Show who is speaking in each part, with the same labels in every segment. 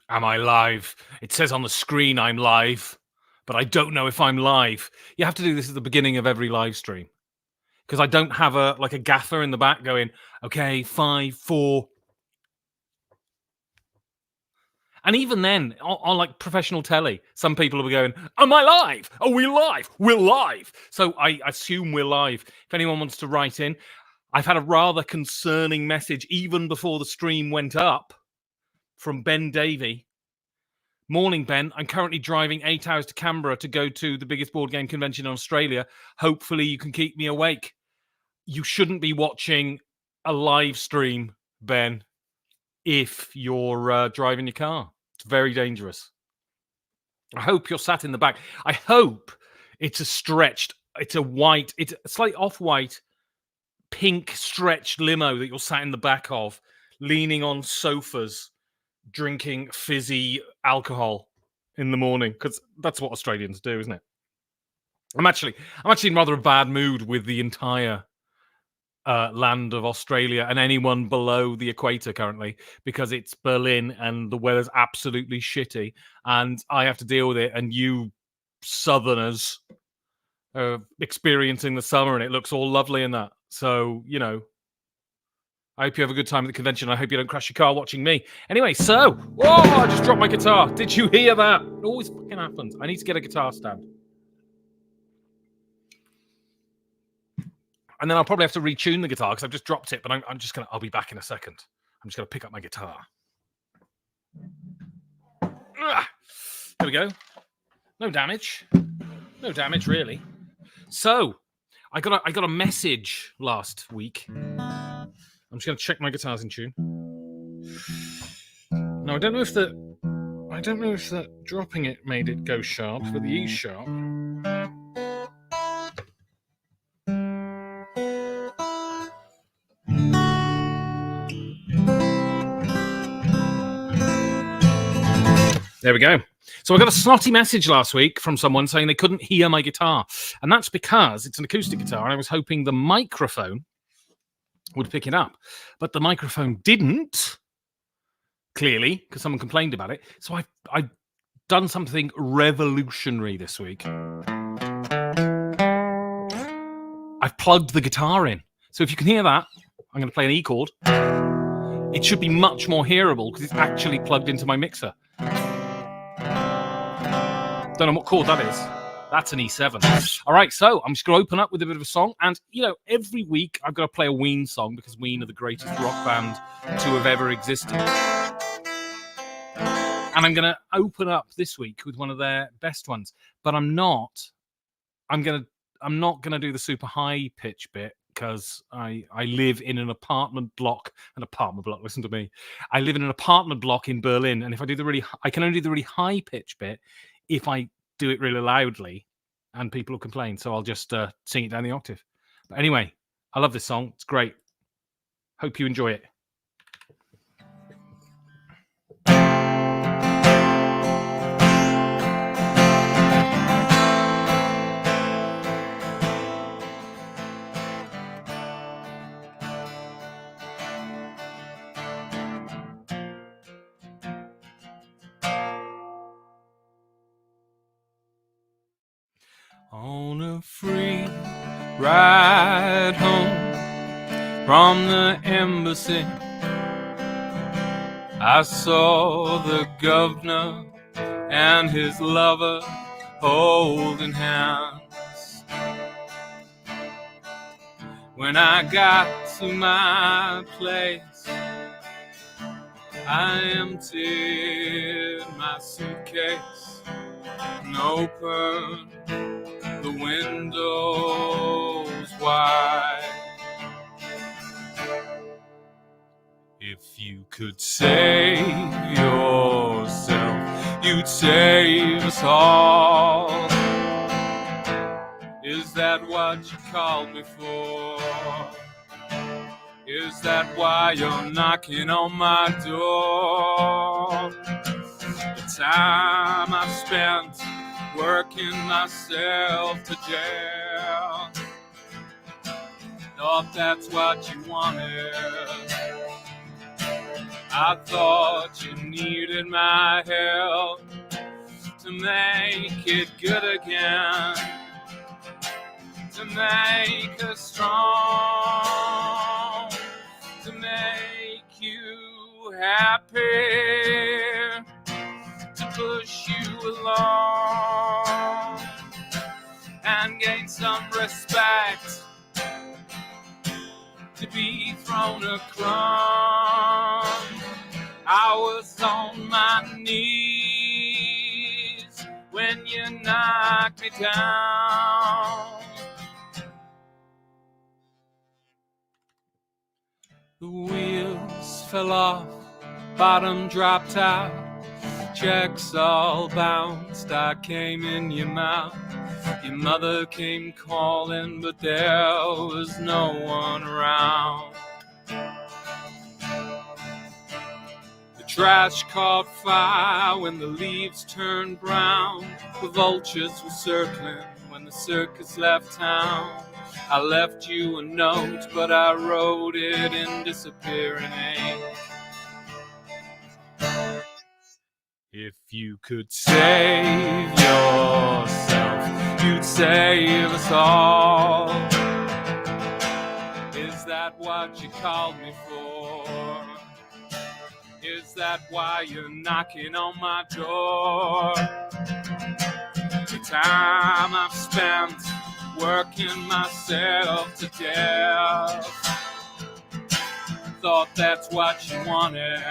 Speaker 1: Am I live? It says on the screen I'm live, but I don't know if I'm live. You have to do this at the beginning of every live stream because I don't have a gaffer in the back going, okay, 5, 4. And even then, on like professional telly, some people will be going, am I live? Are we live? We're live. So I assume we're live. If anyone wants to write in, I've had a rather concerning message even before the stream went up from Ben Davey. Morning, Ben. I'm currently driving 8 hours to Canberra to go to the biggest board game convention in Australia. Hopefully you can keep me awake. You shouldn't be watching a live stream, Ben, if you're driving your car. It's very dangerous. I hope you're sat in the back. I hope it's it's a slightly off-white, pink stretched limo that you're sat in the back of, leaning on sofas, drinking fizzy alcohol in the morning, because that's what Australians do, isn't it? I'm actually in rather a bad mood with the entire land of Australia and anyone below the equator currently, because it's Berlin and the weather's absolutely shitty, and I have to deal with it, and you Southerners are experiencing the summer, and it looks all lovely in that. So, I hope you have a good time at the convention. I hope you don't crash your car watching me. Anyway, so, whoa, I just dropped my guitar. Did you hear that? It always fucking happens. I need to get a guitar stand. And then I'll probably have to retune the guitar because I've just dropped it, but I'll be back in a second. I'm just going to pick up my guitar. There we go. No damage. No damage, really. So, I got a message last week. I'm just going to check my guitar's in tune. Now, I don't know if the dropping it made it go sharp, but the E sharp. There we go. So I got a snotty message last week from someone saying they couldn't hear my guitar. And that's because it's an acoustic guitar, and I was hoping the microphone would pick it up. But the microphone didn't, clearly, because someone complained about it. So I've done something revolutionary this week. I've plugged the guitar in. So if you can hear that, I'm going to play an E chord. It should be much more hearable because it's actually plugged into my mixer. Don't know what chord that is. That's an E7. All right, so I'm just going to open up with a bit of a song. And, every week I've got to play a Ween song because Ween are the greatest rock band to have ever existed. And I'm going to open up this week with one of their best ones. But I'm not going to do the super high pitch bit because I live in an apartment block. Listen to me. I live in an apartment block in Berlin. And if I can only do the really high pitch bit if I do it really loudly, and people will complain. So I'll just sing it down the octave. But anyway, I love this song. It's great. Hope you enjoy it. On a free ride home from the embassy, I saw the governor and his lover holding hands. When I got to my place, I emptied my suitcase and opened the windows wide. If you could save yourself, you'd save us all. Is that what you called me for? Is that why you're knocking on my door? The time I've spent working myself to jail, thought that's what you wanted. I thought you needed needed my help to make it good again, to make us strong, to make you happy, to push you along and gain some respect, to be thrown a crumb. I was on my knees when you knocked me down. The wheels fell off, bottom dropped out, checks all bounced, I came in your mouth. Your mother came calling, but there was no one around. The trash caught fire when the leaves turned brown. The vultures were circling when the circus left town. I left you a note, but I wrote it in disappearing ink. If you could save yourself, you'd save us all. Is that what you called me for? Is that why you're knocking on my door? The time I've spent working myself to death, thought that's what you wanted.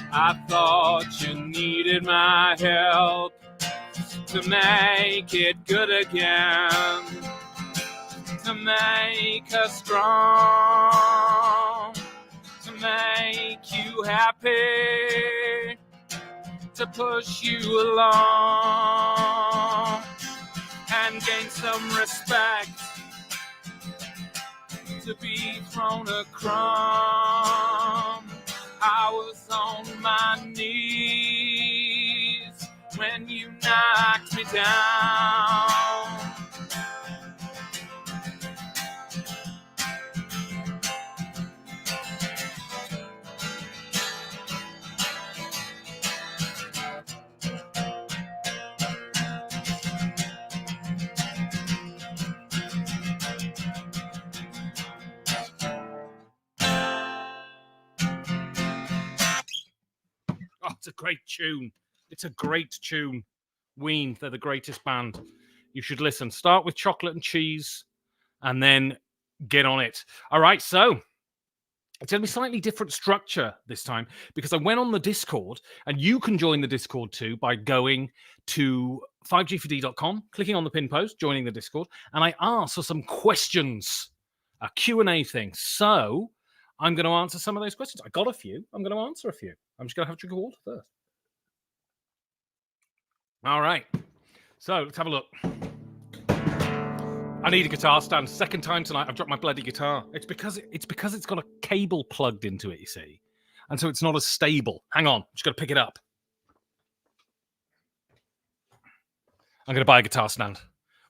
Speaker 1: I thought you needed my help to make it good again, to make us strong, to make you happy, to push you along and gain some respect, to be thrown a crumb. I was on my knees when you knocked me down. Oh, it's a great tune. It's a great tune. Ween, they're the greatest band. You should listen. Start with Chocolate and Cheese and then get on it. All right, so it's going to be slightly different structure this time because I went on the Discord, and you can join the Discord too by going to 5g4d.com, clicking on the pin post, joining the Discord, and I asked for some questions, a Q&A thing. So I'm going to answer some of those questions. I got a few. I'm going to answer a few. I'm just going to have a drink of water first. All right. So let's have a look. I need a guitar stand. Second time tonight I've dropped my bloody guitar. It's because it's got a cable plugged into it, you see. And so it's not as stable. Hang on. I'm just going to pick it up. I'm going to buy a guitar stand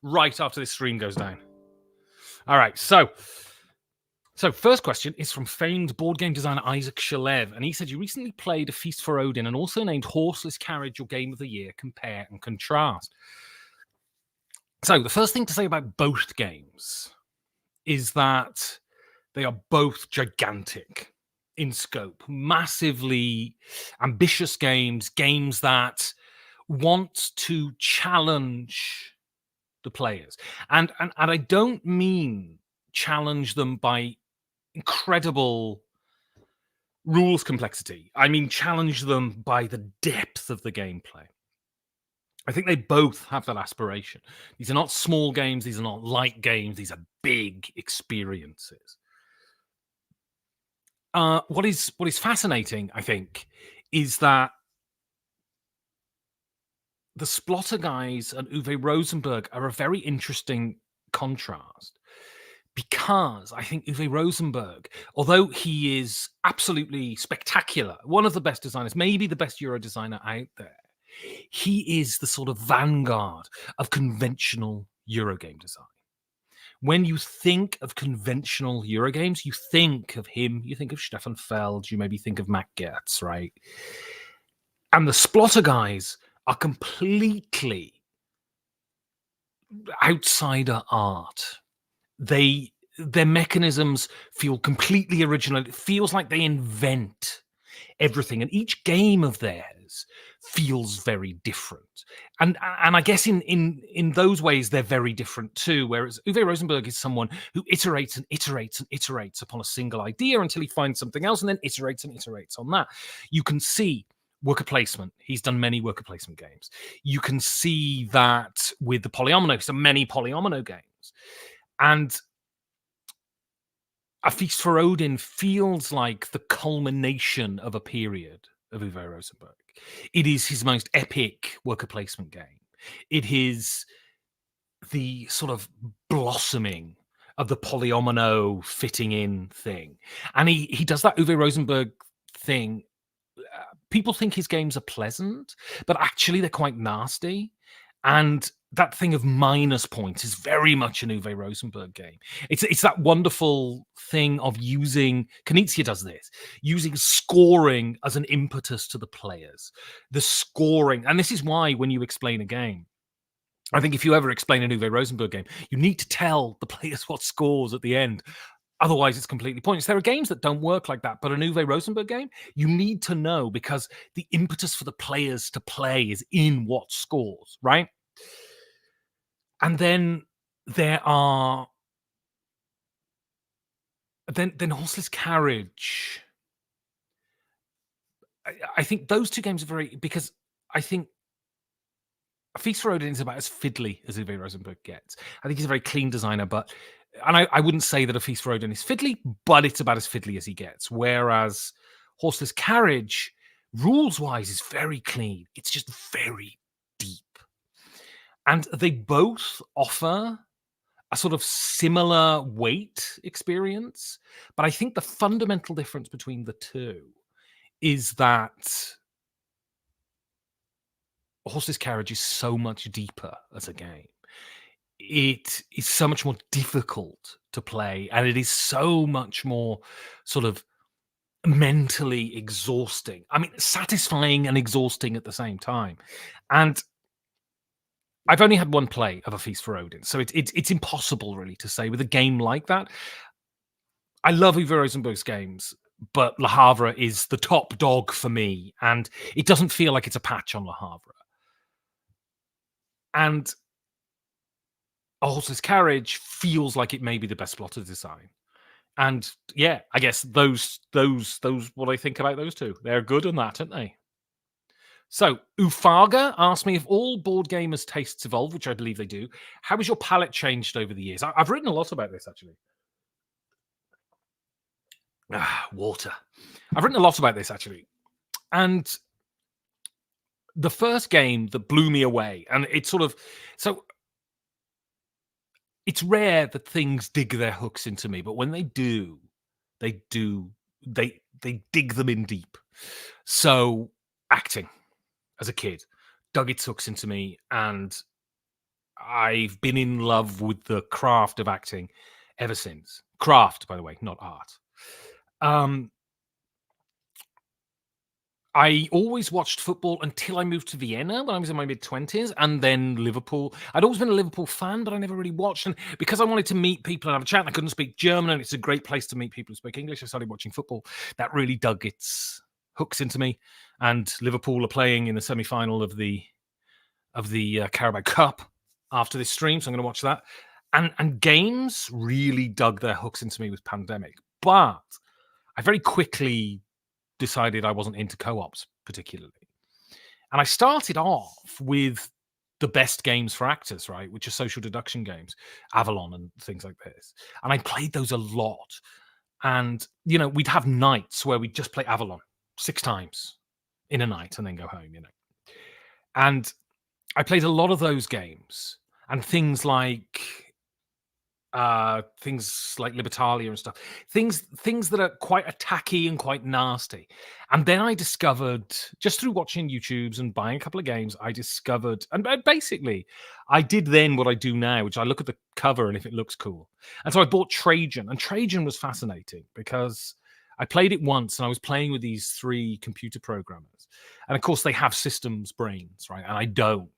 Speaker 1: right after this stream goes down. All right. So first question is from famed board game designer Isaac Shalev, and he said, you recently played A Feast for Odin and also named Horseless Carriage your game of the year. Compare and contrast. So the first thing to say about both games is that they are both gigantic in scope, massively ambitious games that want to challenge the players. And I don't mean challenge them by incredible rules complexity. I mean, challenge them by the depth of the gameplay. I think they both have that aspiration. These are not small games. These are not light games. These are big experiences. What is fascinating, I think, is that the Splotter guys and Uwe Rosenberg are a very interesting contrast. Because I think Uwe Rosenberg, although he is absolutely spectacular, one of the best designers, maybe the best Euro designer out there, he is the sort of vanguard of conventional Eurogame design, When you think of conventional Eurogames, you think of him, you think of Stefan Feld, you maybe think of Matt Gertz, right? And the Splotter guys are completely outsider art. Their mechanisms feel completely original. It feels like they invent everything, and each game of theirs feels very different. And I guess in those ways they're very different too. Whereas Uwe Rosenberg is someone who iterates and iterates and iterates upon a single idea until he finds something else, and then iterates and iterates on that. You can see worker placement. He's done many worker placement games. You can see that with the Polyomino, so many Polyomino games. And A Feast for Odin feels like the culmination of a period of Uwe Rosenberg. It is his most epic worker placement game. It is the sort of blossoming of the polyomino fitting in thing. And he does that Uwe Rosenberg thing. People think his games are pleasant, but actually they're quite nasty. And that thing of minus points is very much an Uwe Rosenberg game. It's that wonderful thing of using, Knizia does this, using scoring as an impetus to the players. The scoring, and this is why when you explain a game, I think if you ever explain an Uwe Rosenberg game, you need to tell the players what scores at the end. Otherwise, it's completely pointless. There are games that don't work like that, but an Uwe Rosenberg game, you need to know because the impetus for the players to play is in what scores, right? And then there are then Horseless Carriage. I think those two games are very, because I think A Feast for Odin is about as fiddly as Uwe Rosenberg gets. I think he's a very clean designer, but I wouldn't say that A Feast for Odin is fiddly, but it's about as fiddly as he gets. Whereas Horseless Carriage, rules-wise, is very clean. It's just very deep. And they both offer a sort of similar weight experience. But I think the fundamental difference between the two is that Horseless Carriage is so much deeper as a game. It is so much more difficult to play, and it is so much more sort of mentally exhausting. I mean, satisfying and exhausting at the same time. And I've only had one play of A Feast for Odin, so it's impossible really to say with a game like that. I love Uwe Rosenberg's games, but Le Havre is the top dog for me, and it doesn't feel like it's a patch on Le Havre. And A Horseless Carriage feels like it may be the best plotter design. And yeah, I guess those what I think about those two. They're good on that, aren't they? So Ufaga asked me if all board gamers' tastes evolve, which I believe they do. How has your palate changed over the years? I've written a lot about this actually. Water. I've written a lot about this actually. And the first game that blew me away, and it's sort of, so it's rare that things dig their hooks into me, but when they do, they dig them in deep. So acting as a kid dug its hooks into me, and I've been in love with the craft of acting ever since. Craft, by the way, not art. I always watched football until I moved to Vienna when I was in my mid-20s, and then Liverpool. I'd always been a Liverpool fan, but I never really watched. And because I wanted to meet people and have a chat, and I couldn't speak German, and it's a great place to meet people who speak English, I started watching football. That really dug its hooks into me. And Liverpool are playing in the semi-final of the Carabao Cup after this stream, so I'm going to watch that. And games really dug their hooks into me with Pandemic. But I very quickly decided I wasn't into co-ops particularly. And I started off with the best games for actors, right? Which are social deduction games, Avalon and things like this. And I played those a lot. And, you know, we'd have nights where we'd just play Avalon 6 times in a night and then go home, you know. And I played a lot of those games and things like things like Libertalia and stuff, things that are quite attacky and quite nasty. And then I discovered, just through watching YouTubes and buying a couple of games, I discovered, and basically, I did then what I do now, which I look at the cover and if it looks cool. And so I bought Trajan, and Trajan was fascinating because I played it once and I was playing with these three computer programmers. And of course, they have systems brains, right? And I don't.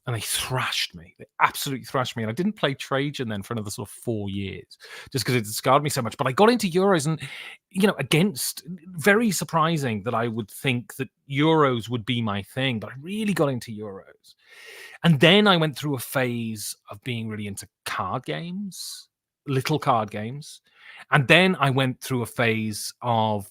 Speaker 1: And they thrashed me. They absolutely thrashed me. And I didn't play Trajan then for another sort of 4 years just because it scarred me so much. But I got into Euros and, against, very surprising that I would think that Euros would be my thing, but I really got into Euros. And then I went through a phase of being really into card games, little card games. And then I went through a phase of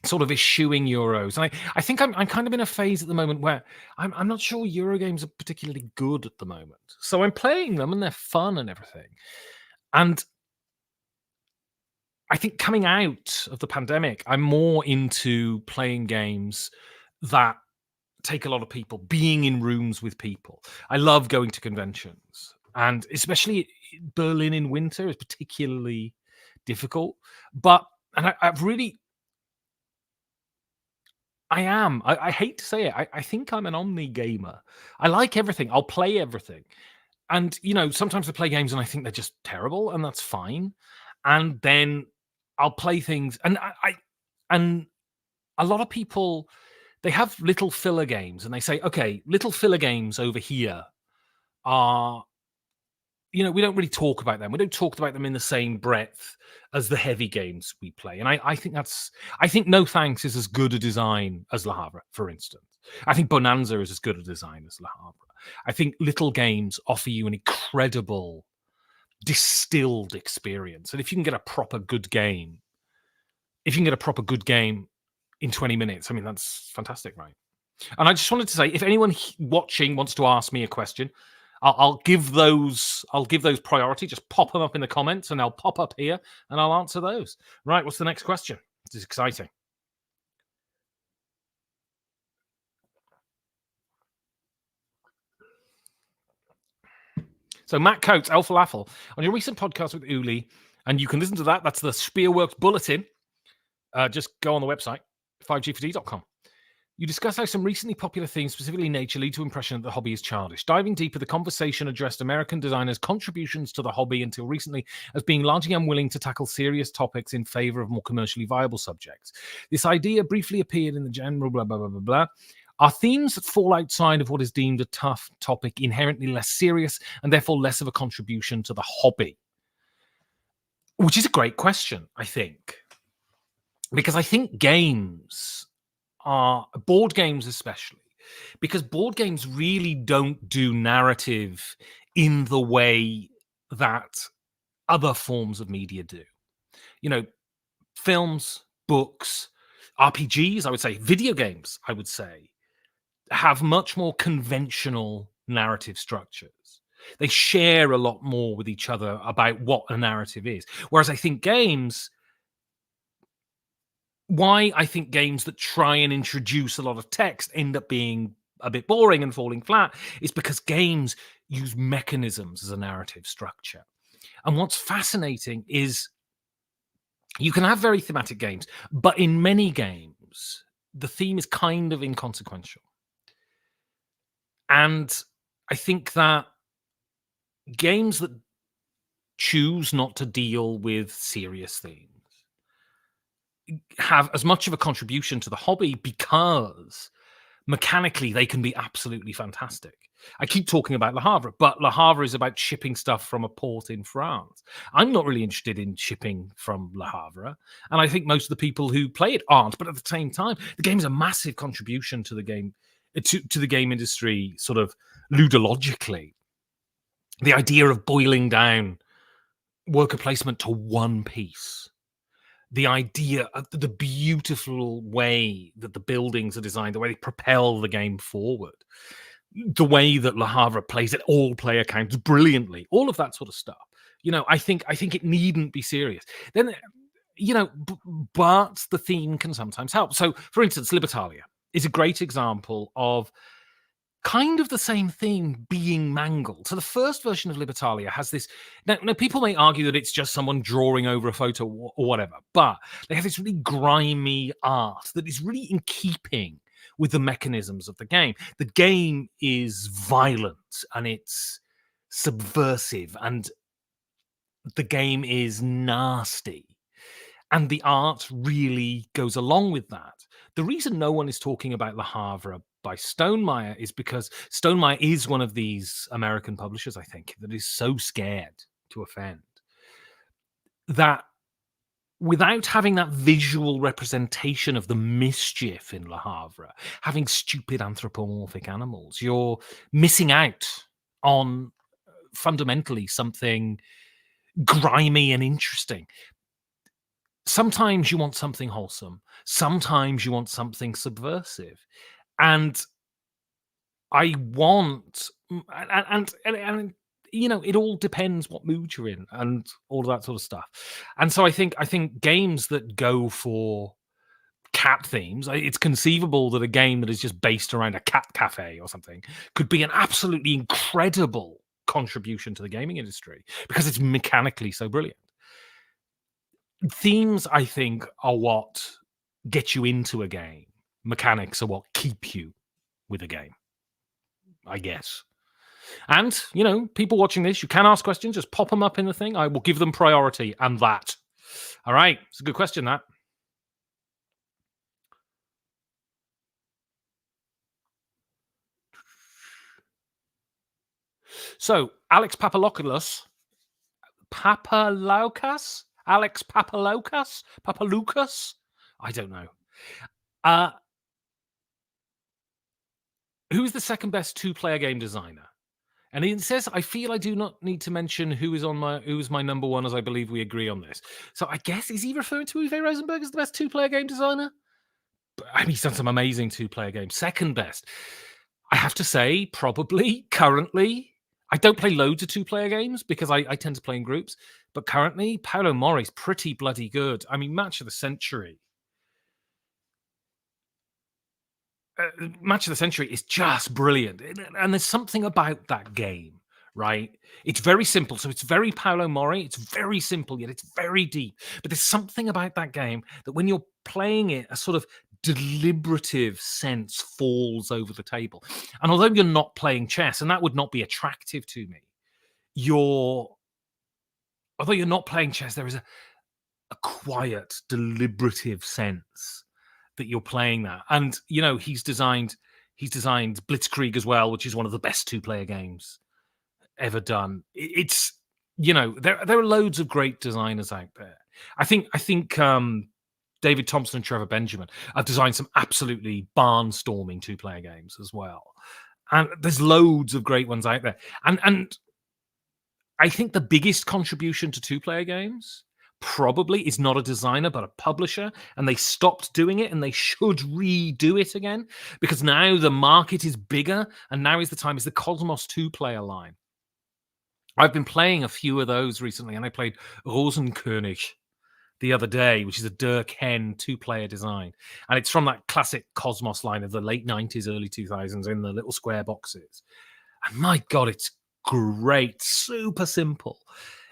Speaker 1: sort of eschewing Euros. And I think I'm kind of in a phase at the moment where I'm not sure Euro games are particularly good at the moment. So I'm playing them and they're fun and everything. And I think coming out of the pandemic, I'm more into playing games that take a lot of people, being in rooms with people. I love going to conventions. And especially Berlin in winter is particularly difficult. But I've really I am. I hate to say it. I think I'm an omni gamer. I like everything. I'll play everything. And, sometimes I play games and I think they're just terrible, and that's fine. And then I'll play things and a lot of people, they have little filler games and they say, okay, little filler games over here are, we don't really talk about them. We don't talk about them in the same breadth as the heavy games we play. And I think No Thanks is as good a design as Le Havre, for instance. I think Bonanza is as good a design as Le Havre. I think little games offer you an incredible distilled experience. And if you can get a proper good game, in 20 minutes, I mean, that's fantastic, right? And I just wanted to say, if anyone watching wants to ask me a question, I'll give those priority. Just pop them up in the comments, and they'll pop up here, and I'll answer those. Right, what's the next question? This is exciting. So Matt Coates, El Falafel, on your recent podcast with Uli, and you can listen to that. That's the Spearworks Bulletin. Just go on the website, 5g4d.com. You discuss how some recently popular themes, specifically nature, lead to impression that the hobby is childish. Diving deeper, the conversation addressed American designers' contributions to the hobby until recently as being largely unwilling to tackle serious topics in favor of more commercially viable subjects. This idea briefly appeared in the general blah, blah, blah, blah, blah. Are themes that fall outside of what is deemed a tough topic inherently less serious and therefore less of a contribution to the hobby? Which is a great question, I think. Because I think games are board games, especially because board games really don't do narrative in the way that other forms of media do. Films, books, RPGs, I would say, video games, I would say, have much more conventional narrative structures. They share a lot more with each other about what a narrative is. Whereas I think games, why I think games that try and introduce a lot of text end up being a bit boring and falling flat is because games use mechanisms as a narrative structure. And what's fascinating is you can have very thematic games, but in many games, the theme is kind of inconsequential. And I think that games that choose not to deal with serious themes have as much of a contribution to the hobby because mechanically they can be absolutely fantastic. I keep talking about Le Havre, but Le Havre is about shipping stuff from a port in France. I'm not really interested in shipping from Le Havre, and I think most of the people who play it aren't. But at the same time, the game is a massive contribution to the game, to the game industry, sort of ludologically. The idea of boiling down worker placement to one piece, the idea of the beautiful way that the buildings are designed, the way they propel the game forward, the way that Le Havre plays at all player counts brilliantly, all of that sort of stuff. I think it needn't be serious. Then, but the theme can sometimes help. So, for instance, Libertalia is a great example of kind of the same thing being mangled. So the first version of Libertalia has this. Now, people may argue that it's just someone drawing over a photo or whatever, but they have this really grimy art that is really in keeping with the mechanisms of the game. The game is violent and it's subversive, and the game is nasty. And the art really goes along with that. The reason no one is talking about Le Havre by Stonemaier is because Stonemaier is one of these American publishers, I think, that is so scared to offend that without having that visual representation of the mischief in Le Havre, having stupid anthropomorphic animals, you're missing out on fundamentally something grimy and interesting. Sometimes you want something wholesome. Sometimes you want something subversive. And I want, and you know, it all depends what mood you're in and all of that sort of stuff. And so I think games that go for cat themes, it's conceivable that a game that is just based around a cat cafe or something could be an absolutely incredible contribution to the gaming industry because it's mechanically so brilliant. Themes, I think, are what get you into a game. Mechanics are what keep you with a game, I guess. And, you know, people watching this, you can ask questions. Just pop them up in the thing. I will give them priority and that. All right. It's a good question, that. So, Alex Papaloukas? Alex Papaloukas? I don't know. Who's the second best two-player game designer? And it says, I feel I do not need to mention who is my number one, as I believe we agree on this. So I guess, is he referring to Uwe Rosenberg as the best two-player game designer? I mean, he's done some amazing two-player games. Second best, I have to say, probably currently, I don't play loads of two-player games because I tend to play in groups. But currently, Paolo Mori's pretty bloody good. I mean, Match of the Century. Match of the Century is just brilliant. And there's something about that game, right? It's very simple. So it's very Paolo Mori. It's very simple, yet it's very deep. But there's something about that game that when you're playing it, a sort of deliberative sense falls over the table. And although you're not playing chess, and that would not be attractive to me, although you're not playing chess, there is a quiet, deliberative sense that you're playing that. And, you know, he's designed Blitzkrieg as well, which is one of the best two-player games ever done. It's, you know, there are loads of great designers out there. I think David Thompson and Trevor Benjamin have designed some absolutely barnstorming two-player games as well. And there's loads of great ones out there. And I think the biggest contribution to two-player games probably is not a designer, but a publisher, and they stopped doing it, and they should redo it again, because now the market is bigger, and now is the time, is the Cosmos two-player line. I've been playing a few of those recently, and I played Rosenkönig the other day, which is a Dirk Henn two-player design, and it's from that classic Cosmos line of the late 90s, early 2000s in the little square boxes. And my God, it's great, super simple.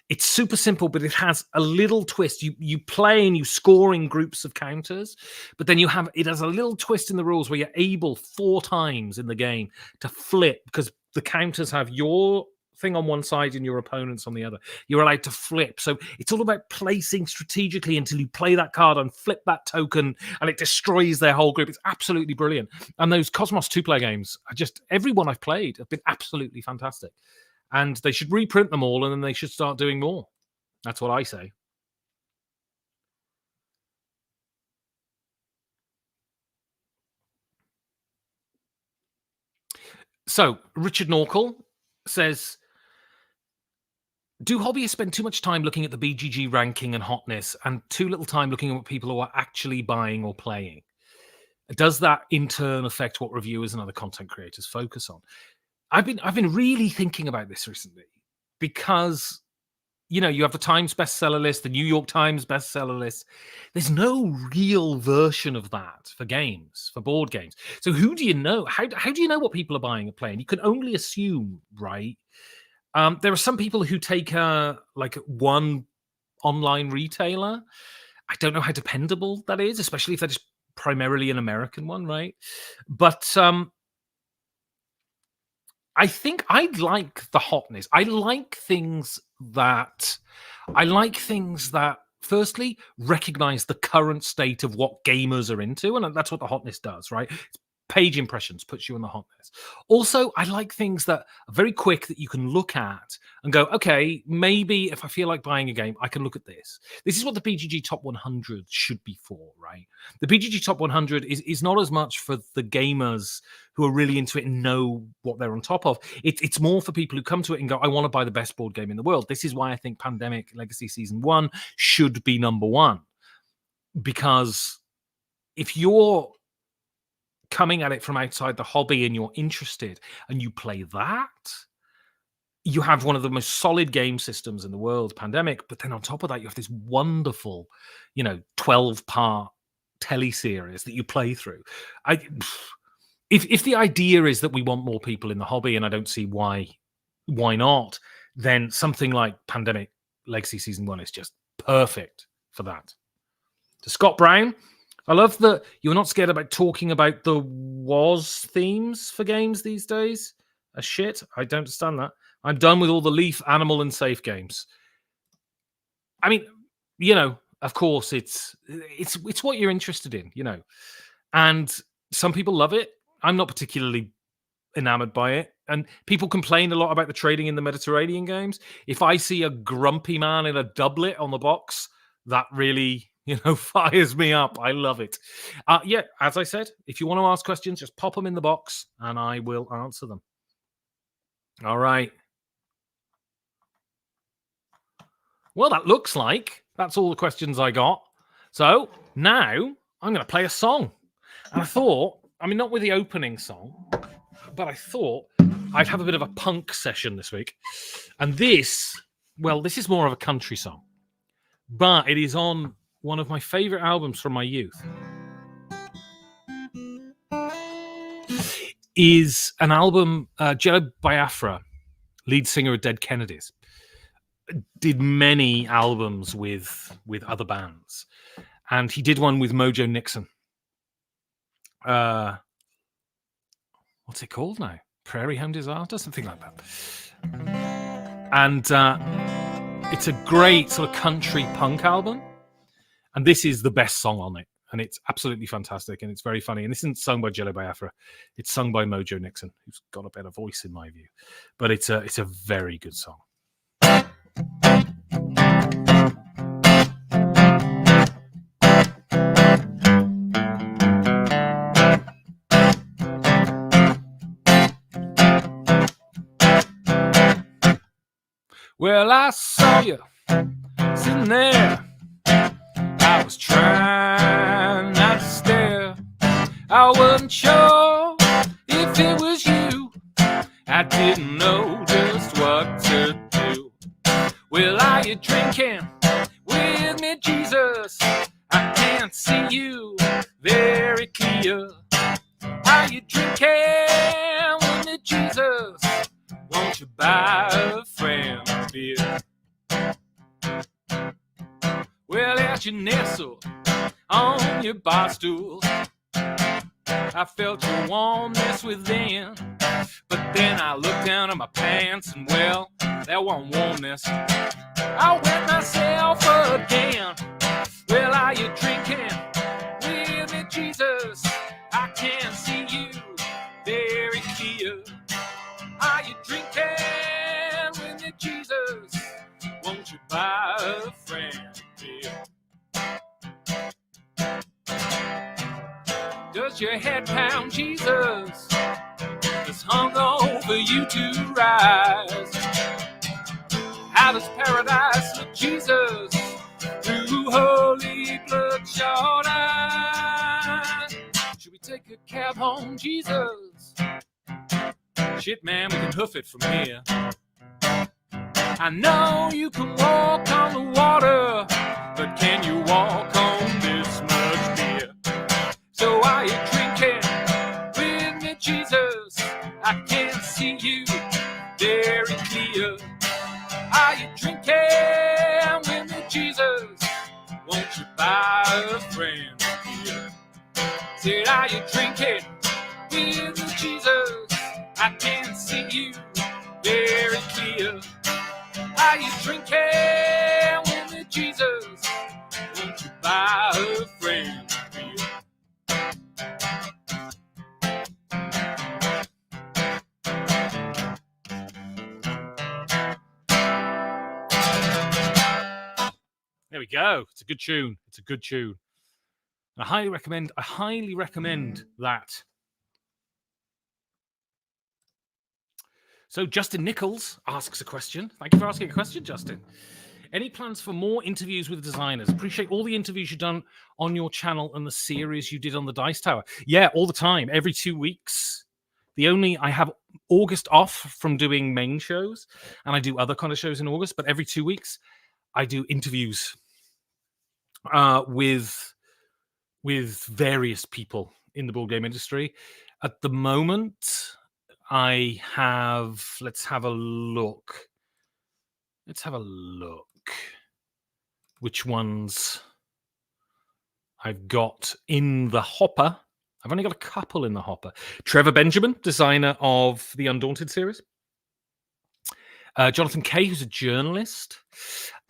Speaker 1: It's super simple, but it has a little twist. You play and you score in groups of counters, but then it has a little twist in the rules where you're able 4 times in the game to flip, because the counters have your thing on one side and your opponent's on the other. You're allowed to flip. So it's all about placing strategically until you play that card and flip that token, and it destroys their whole group. It's absolutely brilliant. And those Cosmos two-player games, every one I've played have been absolutely fantastic. And they should reprint them all, and then they should start doing more. That's what I say. So, Richard Norkel says, do hobbyists spend too much time looking at the BGG ranking and hotness and too little time looking at what people are actually buying or playing? Does that in turn affect what reviewers and other content creators focus on? I've been really thinking about this recently, because you have the Times bestseller list, the New York Times bestseller list. There's no real version of that for games, for board games. So who do you know? How do you know what people are buying and playing? You can only assume, right? There are some people who take like one online retailer. I don't know how dependable that is, especially if they're just primarily an American one, right? But I think I like the hotness. I like things that firstly recognize the current state of what gamers are into, and that's what the hotness does, right? Page impressions puts you in the hotness. Also, I like things that are very quick that you can look at and go, okay, maybe if I feel like buying a game, I can look at this. This is what the BGG Top 100 should be for, right? The BGG Top 100 is not as much for the gamers who are really into it and know what they're on top of. It's more for people who come to it and go, I want to buy the best board game in the world. This is why I think Pandemic Legacy Season 1 should be number one. Because if you're coming at it from outside the hobby and you're interested and you play that, you have one of the most solid game systems in the world, Pandemic, but then on top of that you have this wonderful 12-part teleseries that you play through. If the idea is that we want more people in the hobby, and I don't see why not, then something like Pandemic Legacy Season 1 is just perfect for that. To Scott Brown, I love that you're not scared about talking about the was themes for games these days. Shit, I don't understand that. I'm done with all the Leaf, Animal, and Safe games. I mean, of course, it's what you're interested in, and some people love it. I'm not particularly enamored by it, and people complain a lot about the trading in the Mediterranean games. If I see a grumpy man in a doublet on the box, that really fires me up. I love it. Yeah, as I said, if you want to ask questions, just pop them in the box and I will answer them. All right. Well, that looks like that's all the questions I got. So now I'm going to play a song. And I thought, not with the opening song, but I thought I'd have a bit of a punk session this week. And this is more of a country song, but it is on one of my favorite albums from my youth. Is an album, Jello Biafra, lead singer of Dead Kennedys, did many albums with other bands, and he did one with Mojo Nixon. What's it called now? Prairie Home Disaster, something like that. And it's a great sort of country punk album. And this is the best song on it. And it's absolutely fantastic. And it's very funny. And this isn't sung by Jello Biafra. It's sung by Mojo Nixon, who's got a better voice in my view. But it's a very good song. Well, I saw you sitting there. I was trying not to stare. I wasn't sure if it was you. I didn't know just what to do. Well, are you drinking with me, Jesus? I can't see you very clear. Are you drinking with me, Jesus? Won't you buy a friend a beer? Well, as you nestled on your bar stool, I felt your warmness within. But then I looked down at my pants and, well, that wasn't warmness. I wet myself again. Well, are you drinking with me, Jesus? I can't see you very clear. Are you drinking with me, Jesus? Won't you buy a friend a beer? Does your head pound, Jesus? It's hung over you to rise. How does paradise look, Jesus, through holy bloodshot eyes? Should we take a cab home, Jesus? Shit, man, we can hoof it from here. I know you can walk on the water, but can you walk on this much beer? So are you drinking with me, Jesus? I can see you very clear. Are you drinking with me, Jesus? Won't you buy a friend here? Said, are you drinking with me, Jesus? I can see you very clear. Are you drinking with me, Jesus? Won't you buy a friend here? There we go. It's a good tune. It's a good tune. I highly recommend that. So Justin Nichols asks a question. Thank you for asking a question, Justin. Any plans for more interviews with designers? Appreciate all the interviews you've done on your channel and the series you did on the Dice Tower. Yeah, all the time, every 2 weeks. I have August off from doing main shows, and I do other kind of shows in August, but every 2 weeks I do interviews with various people in the board game industry. At the moment, I have, let's have a look. Which ones I've got in the hopper. I've only got a couple in the hopper. Trevor Benjamin, designer of the Undaunted series. Jonathan Kay, who's a journalist.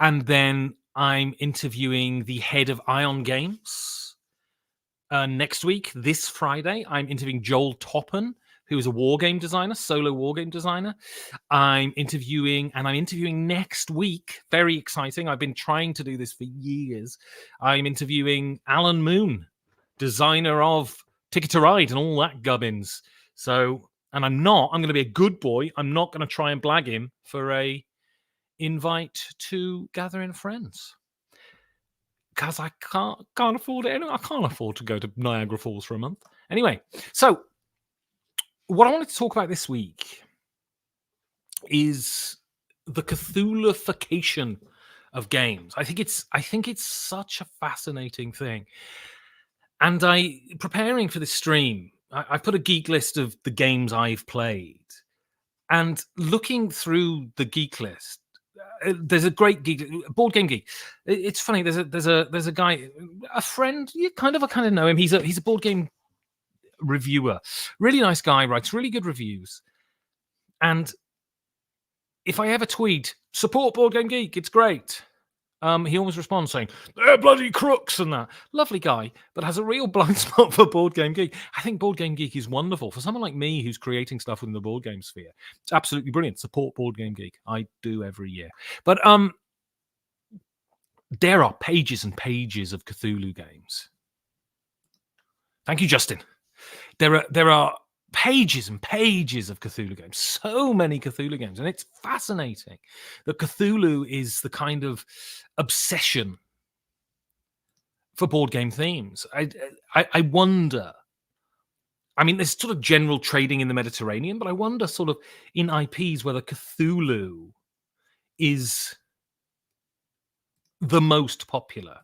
Speaker 1: And then I'm interviewing the head of Ion Games. Next week, this Friday, I'm interviewing Joel Toppen, who is a war game designer, solo war game designer. I'm interviewing next week. Very exciting. I've been trying to do this for years. I'm interviewing Alan Moon, designer of Ticket to Ride and all that gubbins. So, and I'm going to be a good boy. I'm not going to try and blag him for a invite to Gathering Friends. Because I can't afford it. I can't afford to go to Niagara Falls for a month. Anyway, so what I wanted to talk about this week is the Cthulhuification of games. I think it's such a fascinating thing. And preparing for this stream, I put a geek list of the games I've played, and looking through the geek list, there's a great geek, Board Game Geek. It's funny. There's a guy, a friend. I kind of know him. He's a board game reviewer, really nice guy, writes really good reviews. And if I ever tweet support Board Game Geek, it's great, he always responds saying they're bloody crooks and that. Lovely guy, but has a real blind spot for Board Game Geek. I think Board Game Geek is wonderful for someone like me who's creating stuff in the board game sphere. It's absolutely brilliant. Support Board Game Geek. I do every year. But there are pages and pages of Cthulhu games. Thank you, Justin. There are pages and pages of Cthulhu games, so many Cthulhu games, and it's fascinating that Cthulhu is the kind of obsession for board game themes. I wonder, I mean, there's sort of general trading in the Mediterranean, but I wonder sort of in IPs whether Cthulhu is the most popular.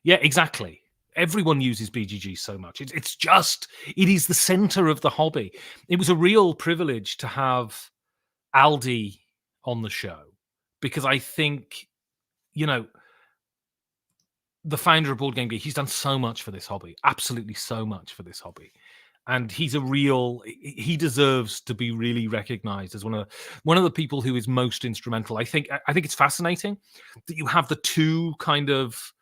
Speaker 1: Yeah, exactly. Everyone uses BGG so much. It is the center of the hobby. It was a real privilege to have Aldi on the show because I think, the founder of Board Game Geek, he's done so much for this hobby, absolutely so much for this hobby. And he deserves to be really recognized as one of the people who is most instrumental. I think it's fascinating that you have the two kind of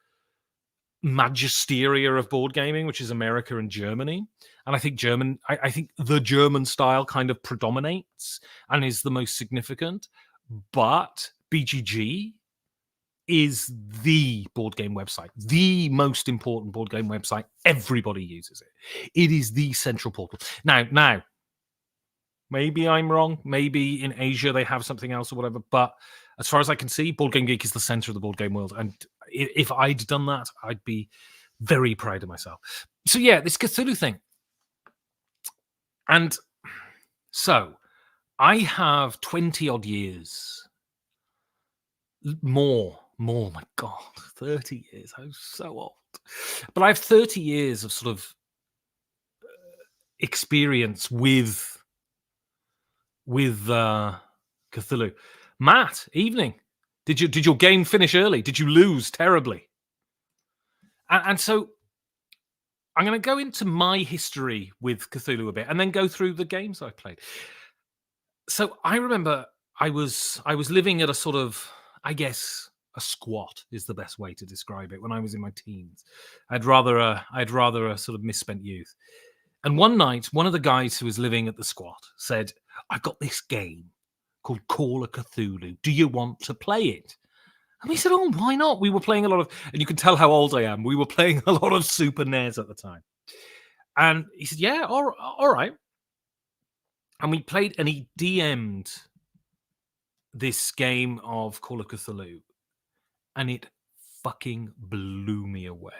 Speaker 1: magisteria of board gaming, which is America and Germany. And I think I think the German style kind of predominates and is the most significant. But BGG is the board game website, the most important board game website. Everybody uses it. It is the central portal. Now, maybe I'm wrong. Maybe in Asia they have something else or whatever. But as far as I can see, Board Game Geek is the center of the board game world. And if I'd done that, I'd be very proud of myself. So yeah, this Cthulhu thing. And so I have 20 odd years More, my God, 30 years. I'm so old. But I have 30 years of sort of experience with Cthulhu. Matt, evening. Did your game finish early? Did you lose terribly? And so I'm going to go into my history with Cthulhu a bit, and then go through the games I played. So I remember I was living at a sort of, I guess, a squat is the best way to describe it, when I was in my teens. I'd rather a sort of misspent youth. And one night, one of the guys who was living at the squat said, "I've got this game called Call of Cthulhu. Do you want to play it?" And we said, "Oh, why not?" We were playing a lot of, and you can tell how old I am. We were playing a lot of Super NES at the time. And he said, "Yeah, all right." And we played, and he DM'd this game of Call of Cthulhu, and it fucking blew me away.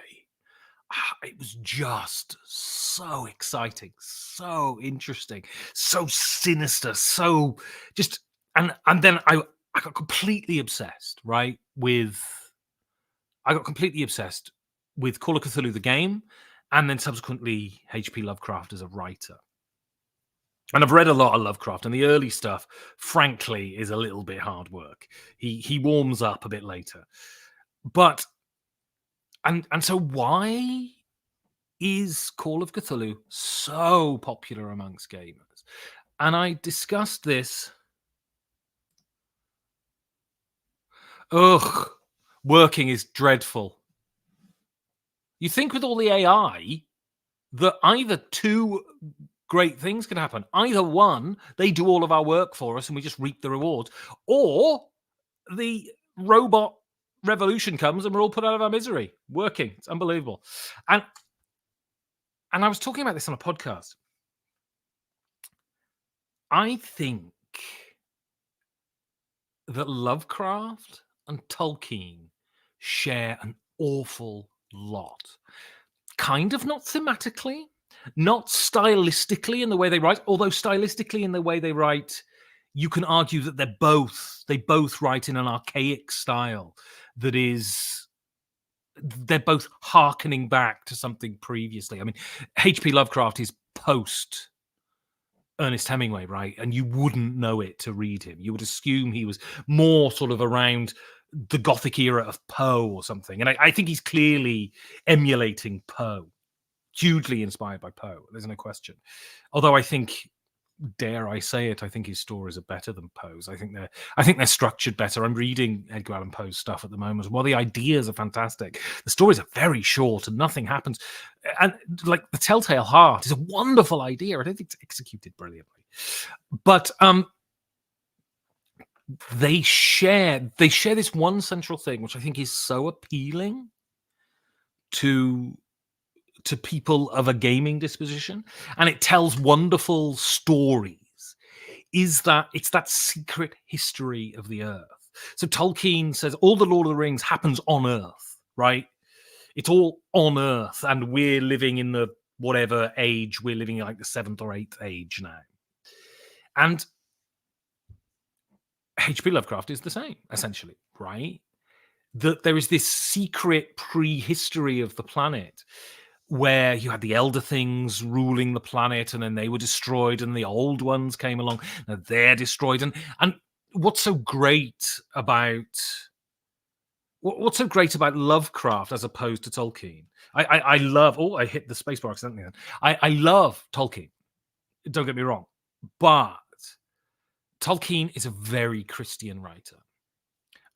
Speaker 1: It was just so exciting, so interesting, so sinister, so just, and then I got completely obsessed, right? I got completely obsessed with Call of Cthulhu the game, and then subsequently H.P. Lovecraft as a writer. And I've read a lot of Lovecraft, and the early stuff, frankly, is a little bit hard work. He warms up a bit later, but and so why is Call of Cthulhu so popular amongst gamers? And I discussed this. Ugh, working is dreadful. You think with all the AI that either two great things can happen. Either one, they do all of our work for us and we just reap the rewards, or the robot revolution comes and we're all put out of our misery working. It's unbelievable. And I was talking about this on a podcast. I think that Lovecraft and Tolkien share an awful lot. Kind of not thematically, not stylistically in the way they write, although stylistically in the way they write, you can argue that they both write in an archaic style that is, they're both hearkening back to something previously. I mean, H.P. Lovecraft is post Ernest Hemingway, right? And you wouldn't know it to read him. You would assume he was more sort of around the Gothic era of Poe or something. And I think he's clearly emulating Poe, hugely inspired by Poe. There's no question. Although I think, dare I say it, I think his stories are better than Poe's. I think they're structured better. I'm reading Edgar Allan Poe's stuff at the moment. While the ideas are fantastic, the stories are very short and nothing happens. And like the Telltale Heart is a wonderful idea. I don't think it's executed brilliantly, but they share this one central thing, which I think is so appealing to people of a gaming disposition, and it tells wonderful stories, is that it's that secret history of the earth. So Tolkien says all the Lord of the Rings happens on Earth, right? It's all on Earth, and we're living in the whatever age we're living in, like the 7th or 8th age now. And H.P. Lovecraft is the same, essentially, right? That there is this secret prehistory of the planet where you had the elder things ruling the planet, and then they were destroyed, and the old ones came along, and they're destroyed. And what's so great about Lovecraft as opposed to Tolkien? I love. Oh, I hit the spacebar accidentally. Then I love Tolkien. Don't get me wrong, but Tolkien is a very Christian writer,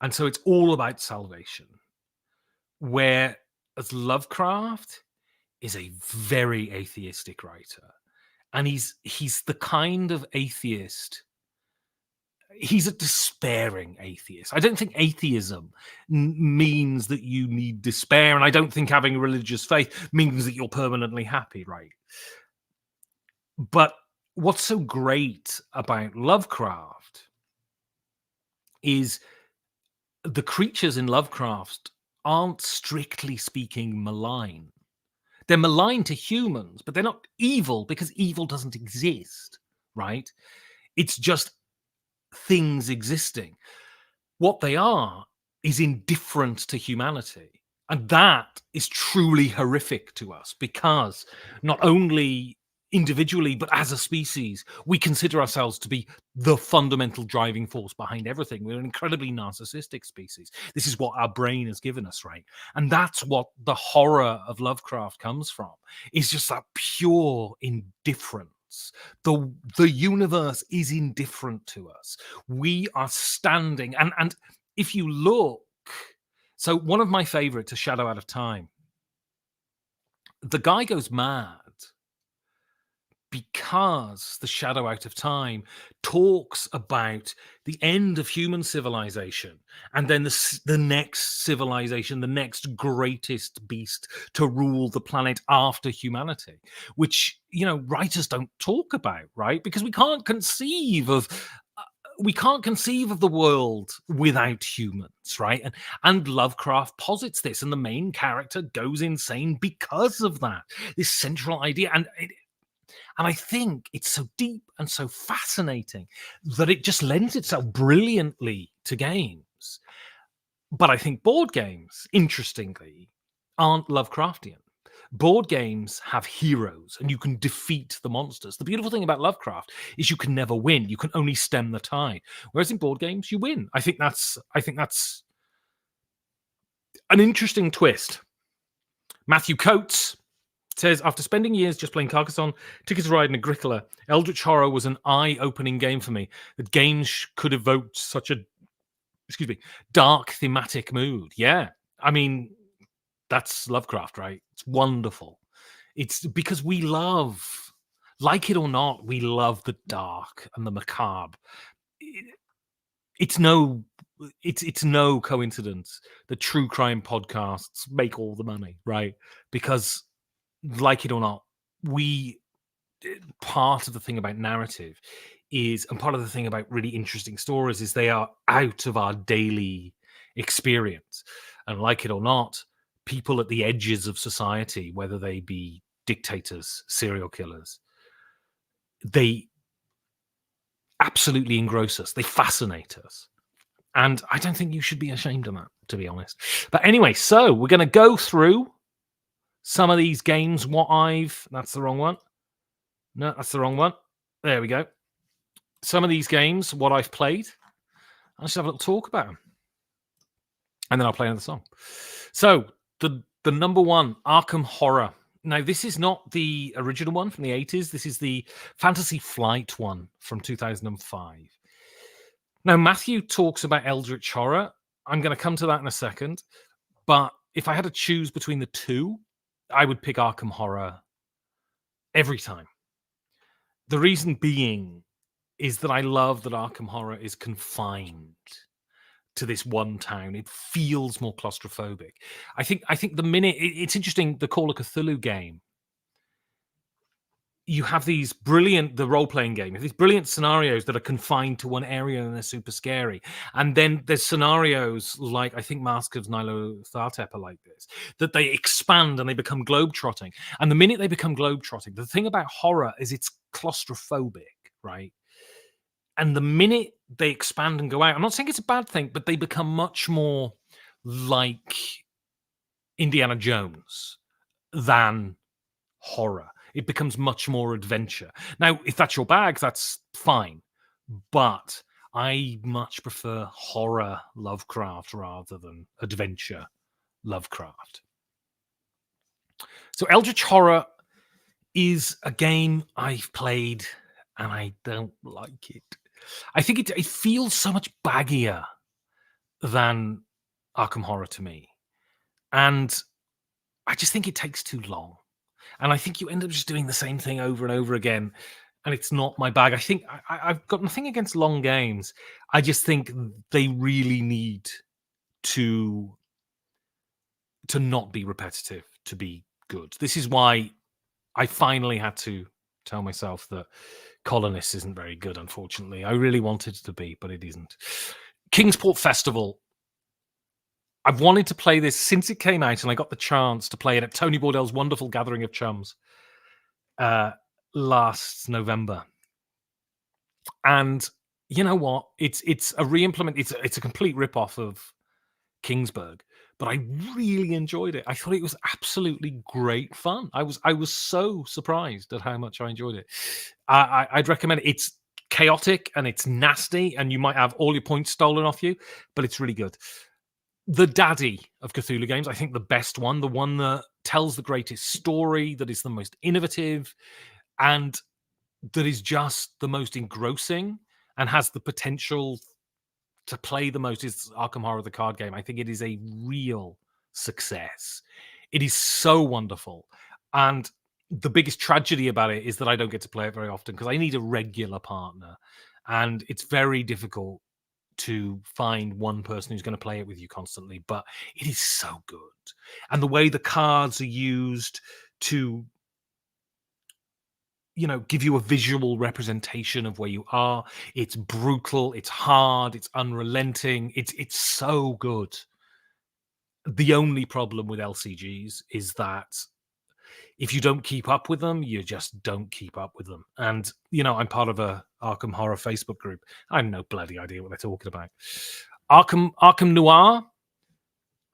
Speaker 1: and so it's all about salvation. Whereas Lovecraft is a very atheistic writer, and he's the kind of atheist. He's a despairing atheist. I don't think atheism means that you need despair, and I don't think having a religious faith means that you're permanently happy, right? But what's so great about Lovecraft is the creatures in Lovecraft aren't strictly speaking malign. They're malign to humans, but they're not evil because evil doesn't exist, right? It's just things existing. What they are is indifferent to humanity. And that is truly horrific to us because not only individually, but as a species, we consider ourselves to be the fundamental driving force behind everything. We're an incredibly narcissistic species. This is what our brain has given us, right? And that's what the horror of Lovecraft comes from, is just that pure indifference. The universe is indifferent to us. We are standing, and if you look, so one of my favorites, A Shadow Out of Time, the guy goes mad because The Shadow Out of Time talks about the end of human civilization and then the next civilization, the next greatest beast to rule the planet after humanity, which, writers don't talk about, right? Because we can't conceive of the world without humans, right? And Lovecraft posits this, and the main character goes insane because of that. This central idea, and I think it's so deep and so fascinating that it just lends itself brilliantly to games. But I think board games, interestingly, aren't Lovecraftian. Board games have heroes and you can defeat the monsters. The beautiful thing about Lovecraft is you can never win. You can only stem the tide. Whereas in board games, you win. I think that's an interesting twist. Matthew Coates says, after spending years just playing Carcassonne, Ticket to Ride, and Agricola, Eldritch Horror was an eye-opening game for me. That games could evoke such a, dark thematic mood. Yeah. I mean, that's Lovecraft, right? It's wonderful. It's because we love, like it or not, we love the dark and the macabre. It's no coincidence that true crime podcasts make all the money, right? Because, like it or not, part of the thing about narrative is, and part of the thing about really interesting stories is they are out of our daily experience. And like it or not, people at the edges of society, whether they be dictators, serial killers, they absolutely engross us. They fascinate us. And I don't think you should be ashamed of that, to be honest. But anyway, so we're going to go through some of these games. That's the wrong one. No, that's the wrong one. There we go. Some of these games, what I've played. I'll just have a little talk about them. And then I'll play another song. So the number one, Arkham Horror. Now, this is not the original one from the 80s. This is the Fantasy Flight one from 2005. Now, Matthew talks about Eldritch Horror. I'm going to come to that in a second. But if I had to choose between the two, I would pick Arkham Horror every time. The reason being is that I love that Arkham Horror is confined to this one town. It feels more claustrophobic. I think the minute it's interesting, the Call of Cthulhu game, you have the role-playing game, you have these brilliant scenarios that are confined to one area and they're super scary. And then there's scenarios like, I think Mask of Nyarlathotep are like this, that they expand and they become globetrotting. And the minute they become globetrotting, the thing about horror is it's claustrophobic, right? And the minute they expand and go out, I'm not saying it's a bad thing, but they become much more like Indiana Jones than horror. It becomes much more adventure. Now, if that's your bag, that's fine. But I much prefer horror Lovecraft rather than adventure Lovecraft. So Eldritch Horror is a game I've played and I don't like it. I think it feels so much baggier than Arkham Horror to me. And I just think it takes too long. And I think you end up just doing the same thing over and over again. And it's not my bag. I think I've got nothing against long games. I just think they really need to not be repetitive to be good. This is why I finally had to tell myself that Colonists isn't very good, unfortunately. I really wanted it to be, but it isn't. Kingsport Festival. I've wanted to play this since it came out, and I got the chance to play it at Tony Bordel's wonderful Gathering of Chums last November. And you know what? It's a re-implement. It's a complete rip-off of Kingsburg, but I really enjoyed it. I thought it was absolutely great fun. I was so surprised at how much I enjoyed it. I'd recommend it. It's chaotic and it's nasty, and you might have all your points stolen off you, but it's really good. The daddy of Cthulhu games, I think the best one, the one that tells the greatest story, that is the most innovative, and that is just the most engrossing and has the potential to play the most is Arkham Horror, the card game. I think it is a real success. It is so wonderful. And the biggest tragedy about it is that I don't get to play it very often because I need a regular partner. And it's very difficult to find one person who's going to play it with you constantly. But it is so good. And the way the cards are used to give you a visual representation of where you are. It's brutal, it's hard, it's unrelenting. It's so good. The only problem with LCGs is that if you don't keep up with them, you just don't keep up with them. And I'm part of a Arkham Horror Facebook group. I have no bloody idea what they're talking about. Arkham Noir.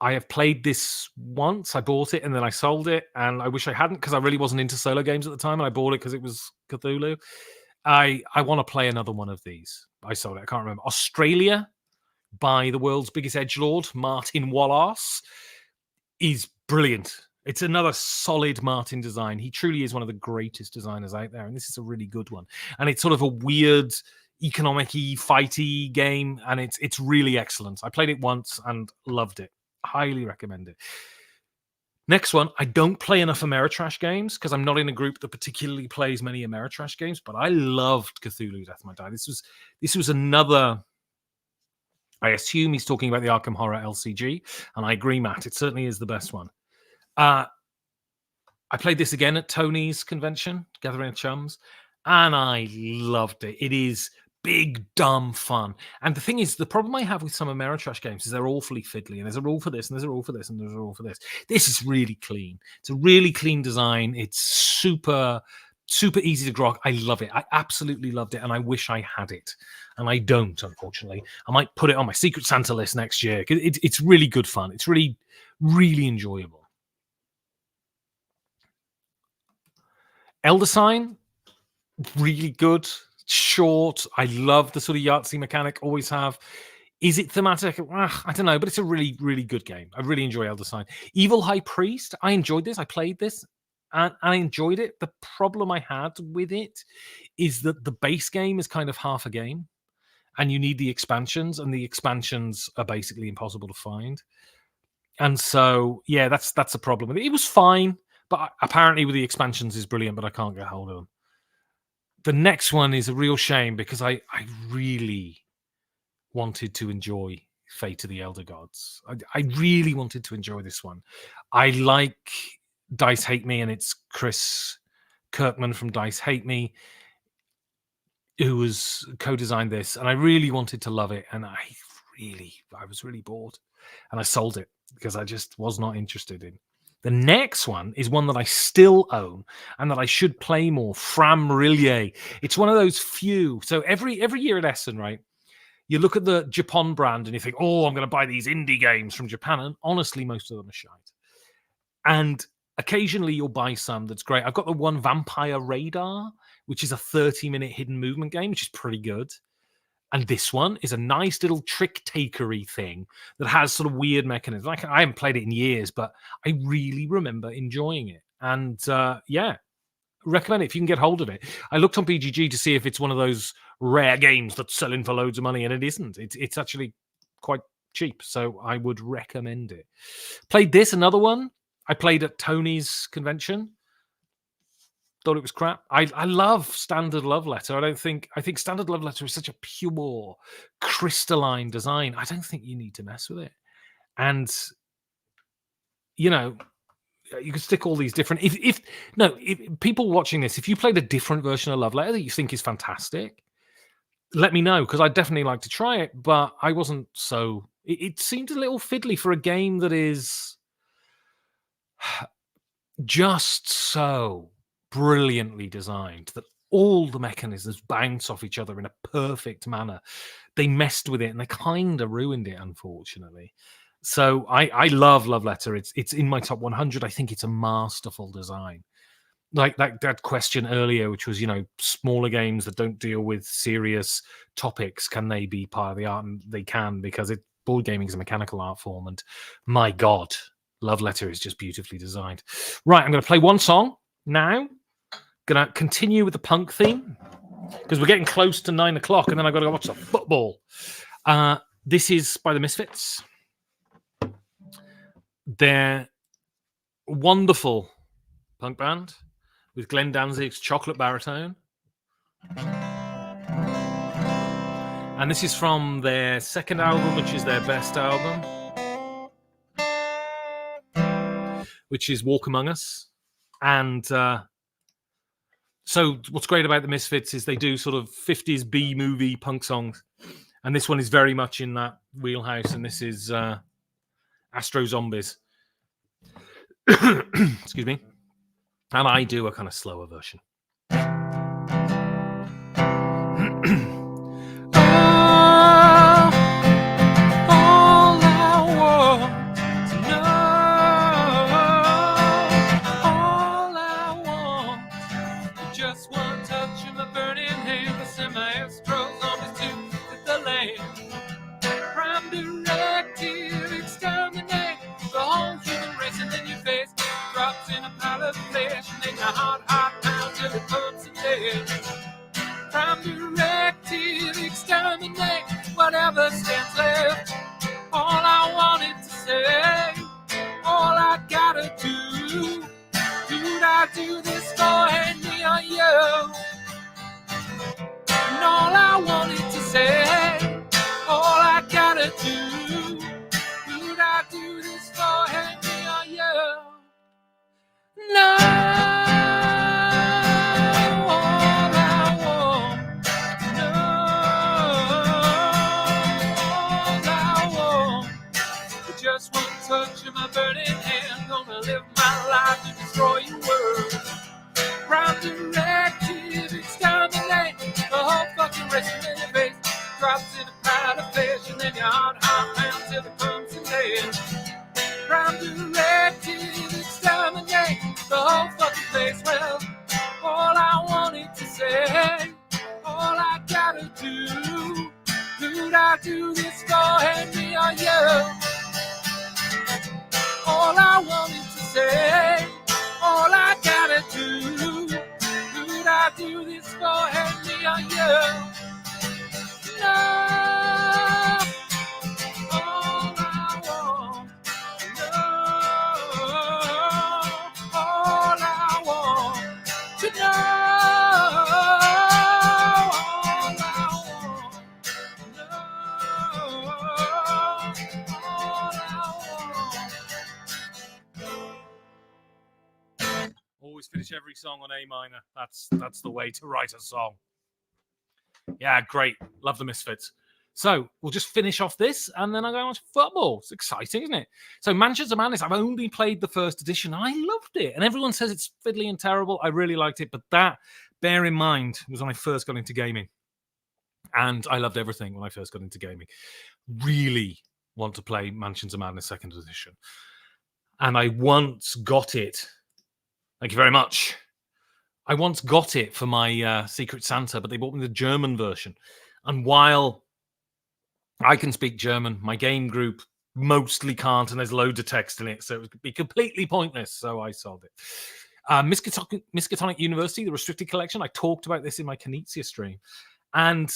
Speaker 1: I have played this once. I bought it and then I sold it, and I wish I hadn't because I really wasn't into solo games at the time, and I bought it because it was Cthulhu. I want to play another one of these. I sold it. I can't remember. Australia by the world's biggest edgelord, Martin Wallace, is brilliant. It's another solid Martin design. He truly is one of the greatest designers out there, and this is a really good one. And it's sort of a weird economic-y, fighty game, and it's really excellent. I played it once and loved it. Highly recommend it. Next one, I don't play enough Ameritrash games because I'm not in a group that particularly plays many Ameritrash games, but I loved Cthulhu Death Might Die. This was another. I assume he's talking about the Arkham Horror LCG, and I agree, Matt. It certainly is the best one. I played this again at Tony's convention, Gathering of Chums, and I loved it. It is big, dumb fun. And the thing is, the problem I have with some Ameritrash games is they're awfully fiddly, and there's a rule for this, and there's a rule for this, and there's a rule for this. This is really clean. It's a really clean design. It's super, super easy to grok. I love it. I absolutely loved it, and I wish I had it. And I don't, unfortunately. I might put it on my Secret Santa list next year. It's really good fun. It's really, really enjoyable. Elder Sign, really good. Short. I love the sort of Yahtzee mechanic. Always have. Is it thematic? I don't know, but it's a really, really good game. I really enjoy Elder Sign. Evil High Priest. I enjoyed this. I played this, and I enjoyed it. The problem I had with it is that the base game is kind of half a game, and you need the expansions, and the expansions are basically impossible to find. And so, yeah, that's a problem with it. It was fine, but apparently with the expansions is brilliant, but I can't get hold of them. The next one is a real shame because I really wanted to enjoy Fate of the Elder Gods. I really wanted to enjoy this one. I like Dice Hate Me, and it's Chris Kirkman from Dice Hate Me who was co-designed this, and I really wanted to love it, and I was really bored, and I sold it because I just was not interested in. The next one is one that I still own and that I should play more. Fram Rillier. It's one of those few. So every year at Essen, right? You look at the Japan brand and you think, oh, I'm going to buy these indie games from Japan. And honestly, most of them are shite. And occasionally you'll buy some that's great. I've got the one Vampire Radar, which is a 30-minute hidden movement game, which is pretty good. And this one is a nice little trick-takery thing that has sort of weird mechanisms. I haven't played it in years, but I really remember enjoying it. And yeah, recommend it if you can get hold of it. I looked on BGG to see if it's one of those rare games that's selling for loads of money, and it isn't. It's actually quite cheap, so I would recommend it. Played this, another one. I played at Tony's convention. Thought it was crap. I love Standard Love Letter. I think Standard Love Letter is such a pure, crystalline design. I don't think you need to mess with it. And you can stick all these different. If people watching this, if you played a different version of Love Letter that you think is fantastic, let me know because I'd definitely like to try it. But I wasn't so. It seemed a little fiddly for a game that is just so brilliantly designed that all the mechanisms bounce off each other in a perfect manner. They messed with it and they kind of ruined it, unfortunately. So I love Love Letter. It's in my top 100. I think it's a masterful design. Like that question earlier, which was, smaller games that don't deal with serious topics, can they be part of the art? And they can, because board gaming is a mechanical art form. And my God, Love Letter is just beautifully designed. Right, I'm going to play one song now. Going to continue with the punk theme because we're getting close to 9 o'clock, and then I've got to go watch the football. This is by the Misfits. They're a wonderful punk band with Glenn Danzig's chocolate baritone. And this is from their second album, which is their best album, which is Walk Among Us. And so what's great about the Misfits is they do sort of 50s B-movie punk songs. And this one is very much in that wheelhouse. And this is Astro Zombies. Excuse me. And I do a kind of slower version.
Speaker 2: Whatever stands left, all I wanted to say, all I gotta do, dude, I do this for me or you. And all I wanted to say, all I gotta do, dude, I do this for me or you. No. Just one touch of my burning hand, gonna live my life to destroy your world. Prime directive, exterminate the whole fucking race in your face. Drops in a pile of flesh, and then your heart pounds till it comes in dead. Prime directive, exterminate the whole fucking place. Well, all I wanted to say, all I gotta do, dude, I do this for me or you. All I wanted to say, all I gotta do, dude, I do this for me or you. No, all I want, no, all I want to know, all I want, no, all I want.
Speaker 1: Always finish every song on A minor. That's the way to write a song. Yeah, great. Love the Misfits. So we'll just finish off this, and then I'm going to watch football. It's exciting, isn't it? So Mansions of Madness, I've only played the first edition. I loved it. And everyone says it's fiddly and terrible. I really liked it. But that, bear in mind, was when I first got into gaming. And I loved everything when I first got into gaming. Really want to play Mansions of Madness 2nd edition. And I once got it. Thank you very much. I once got it for my Secret Santa, but they bought me the German version. And while I can speak German, my game group mostly can't, and there's loads of text in it, so it would be completely pointless, so I sold it. Miskatonic University, the Restricted Collection, I talked about this in my Knizia stream, and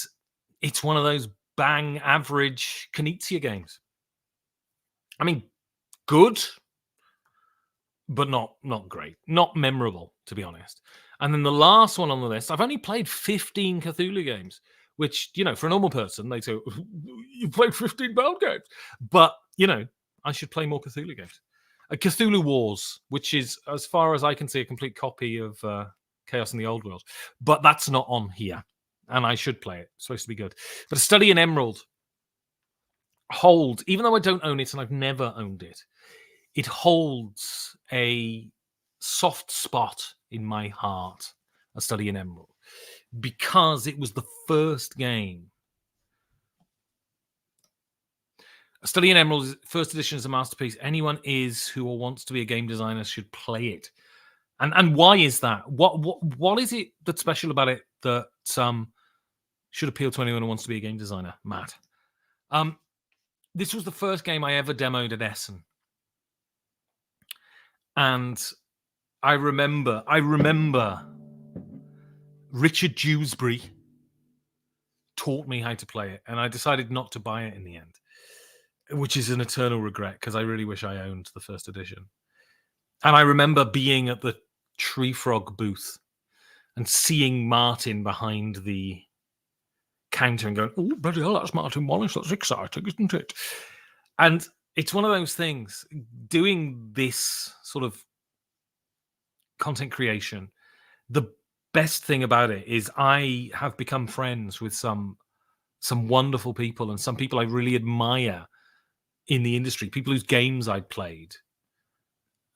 Speaker 1: it's one of those bang average Knizia games. I mean, good, but not great, not memorable, to be honest. And then the last one on the list, I've only played 15 Cthulhu games, which, for a normal person, they say, you played 15 board games. But, I should play more Cthulhu games. Cthulhu Wars, which is, as far as I can see, a complete copy of Chaos in the Old World. But that's not on here, and I should play it. It's supposed to be good. But A Study in Emerald holds, even though I don't own it and I've never owned it, it holds a soft spot in my heart, A Study in Emerald, because it was the first game Study in Emerald, first edition, is a masterpiece. Anyone who wants to be a game designer should play it. And why is that? What is it that's special about it that should appeal to anyone who wants to be a game designer, Matt? This was the first game I ever demoed at Essen. And I remember Richard Dewsbury taught me how to play it, and I decided not to buy it in the end, which is an eternal regret because I really wish I owned the first edition. And I remember being at the Tree Frog booth and seeing Martin behind the counter and going, "Oh, bloody hell, that's Martin Wallace. That's exciting, isn't it?" And it's one of those things, doing this sort of content creation, the best thing about it is I have become friends with some wonderful people and some people I really admire in the industry, people whose games I'd played.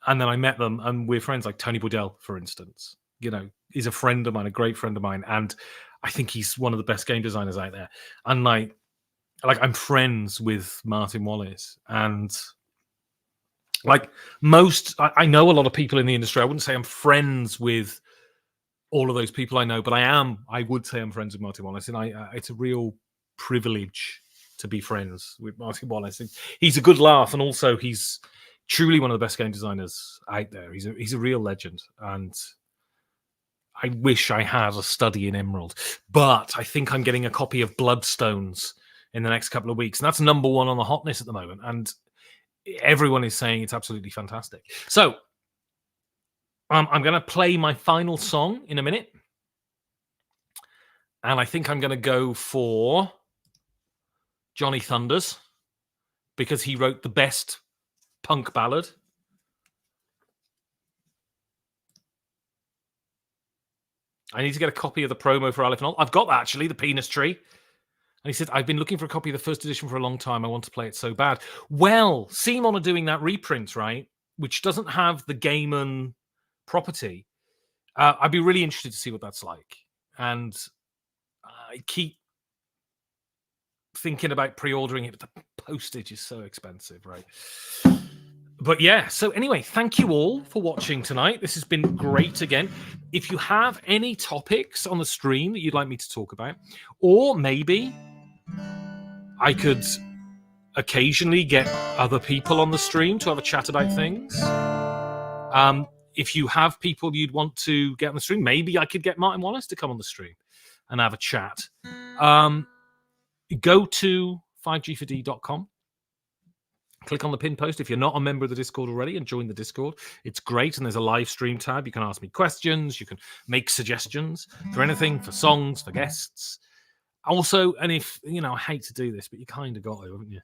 Speaker 1: And then I met them and we're friends, like Tony Boudel, for instance, is a friend of mine, a great friend of mine. And I think he's one of the best game designers out there. And like I'm friends with Martin Wallace, and like I know a lot of people in the industry. I wouldn't say I'm friends with all of those people I know, but I would say I'm friends with Martin Wallace. And it's a real privilege to be friends with Martin Wallace. He's a good laugh, and also he's truly one of the best game designers out there. He's a real legend, and I wish I had a study in Emerald, but I think I'm getting a copy of Bloodstones in the next couple of weeks, and that's number one on the hotness at the moment, and everyone is saying it's absolutely fantastic. So I'm going to play my final song in a minute, and I think I'm going to go for Johnny Thunders because he wrote the best punk ballad. I need to get a copy of the promo for Aleph Null. I've got that, actually, the Penis Tree. And he said, I've been looking for a copy of the first edition for a long time. I want to play it so bad. Well, Simon are doing that reprint, right? Which doesn't have the Gaiman property. I'd be really interested to see what that's like. And I keep thinking about pre-ordering it, but the postage is so expensive, right? But yeah, so anyway, thank you all for watching tonight. This has been great again. If you have any topics on the stream that you'd like me to talk about, or maybe I could occasionally get other people on the stream to have a chat about things. If you have people you'd want to get on the stream, maybe I could get Martin Wallace to come on the stream and have a chat. Go to 5g4d.com. Click on the pin post if you're not a member of the Discord already, and join the Discord. It's great, and there's a live stream tab. You can ask me questions. You can make suggestions for anything, for songs, for guests. Also, and if, I hate to do this, but you kind of got to, haven't you?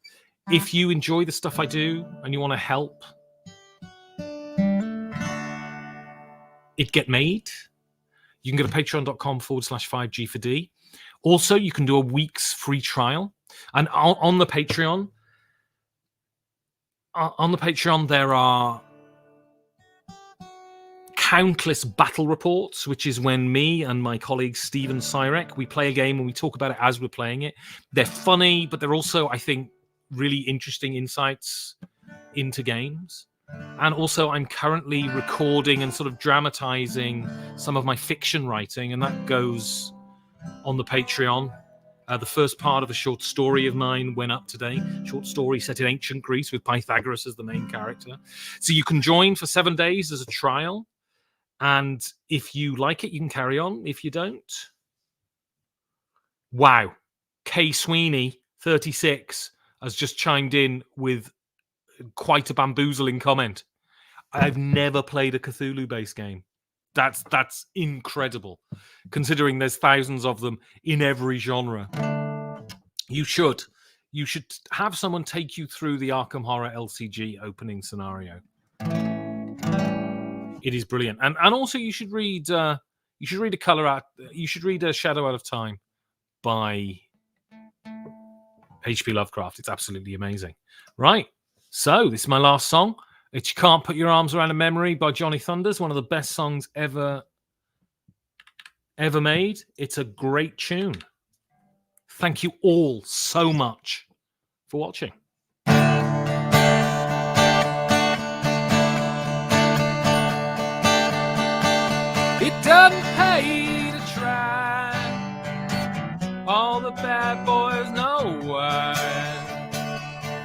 Speaker 1: If you enjoy the stuff I do and you want to help it get made, you can go to patreon.com/5g4d. Also, you can do a week's free trial. And on the Patreon, there are countless battle reports, which is when me and my colleague Steven Sirek, we play a game and we talk about it as we're playing it. They're funny, but they're also, I think, really interesting insights into games. And also, I'm currently recording and sort of dramatizing some of my fiction writing, and that goes on the Patreon. The first part of a short story of mine went up today. Short story set in ancient Greece with Pythagoras as the main character. So you can join for 7 days as a trial. And if you like it, you can carry on. If you don't, wow. Kay Sweeney, 36, has just chimed in with quite a bamboozling comment. I've never played a Cthulhu-based game. That's incredible, considering there's thousands of them in every genre. You should have someone take you through the Arkham Horror LCG opening scenario. It is brilliant, and also you should read a Shadow Out of Time by H.P. Lovecraft. It's absolutely amazing. Right, so this is my last song. It's You Can't Put Your Arms Around a Memory by Johnny Thunders, one of the best songs ever made. It's a great tune. Thank you all so much for watching.
Speaker 2: doesn't pay to try. All the bad boys know why.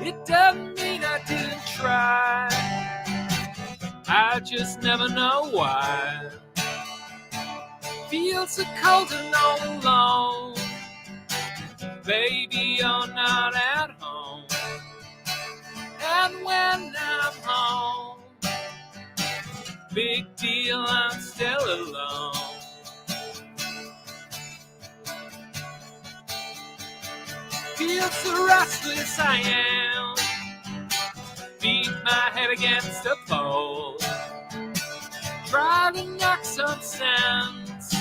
Speaker 2: It doesn't mean I didn't try. I just never know why. Feels so cold and all alone. Baby, you're not at home. And when I'm home, big deal, I'm still alone. Feel so restless I am. Beat my head against a pole. Try to knock some sense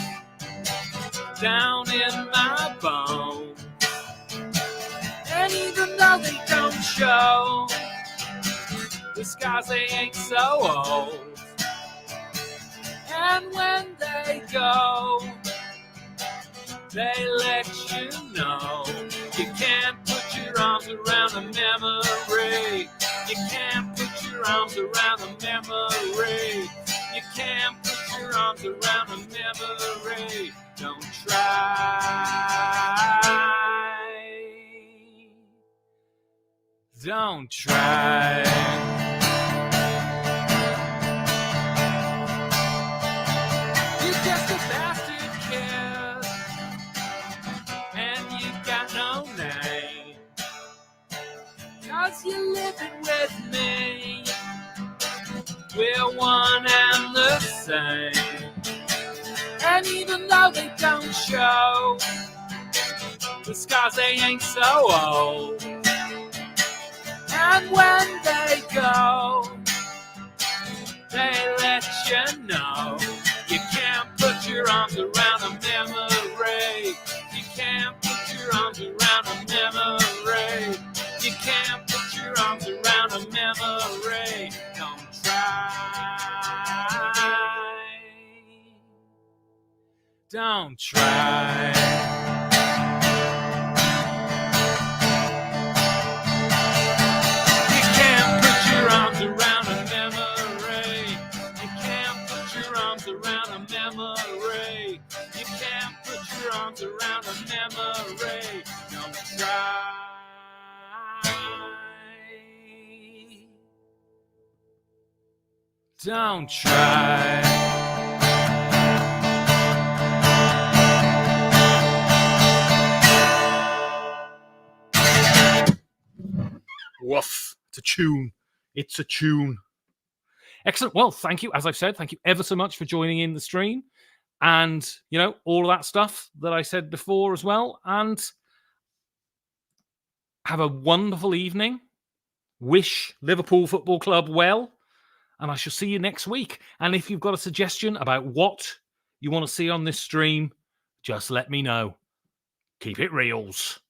Speaker 2: down in my bones. And even though they don't show, the scars, they ain't so old. And when they go, they let you know. You can't put your arms around a memory. You can't put your arms around a memory. You can't put your arms around a memory. Don't try. Don't try. You're just a bastard kid, and you got no name. 'Cause you're living with me. We're one and the same. And even though they don't show, the scars, they ain't so old. And when they go, they let you know. You can't put your arms around a memory. You can't put your arms around a memory. You can't put your arms around a memory. Don't try. Don't try. You can't put your arms around a memory. You can't put your arms around a memory. You can't put your arms around a memory. Don't try. Don't try.
Speaker 1: Woof. It's a tune. It's a tune. Excellent. Well, thank you. As I've said, thank you ever so much for joining in the stream. And, you know, all of that stuff that I said before as well. And have a wonderful evening. Wish Liverpool Football Club well. And I shall see you next week. And if you've got a suggestion about what you want to see on this stream, just let me know. Keep it reals.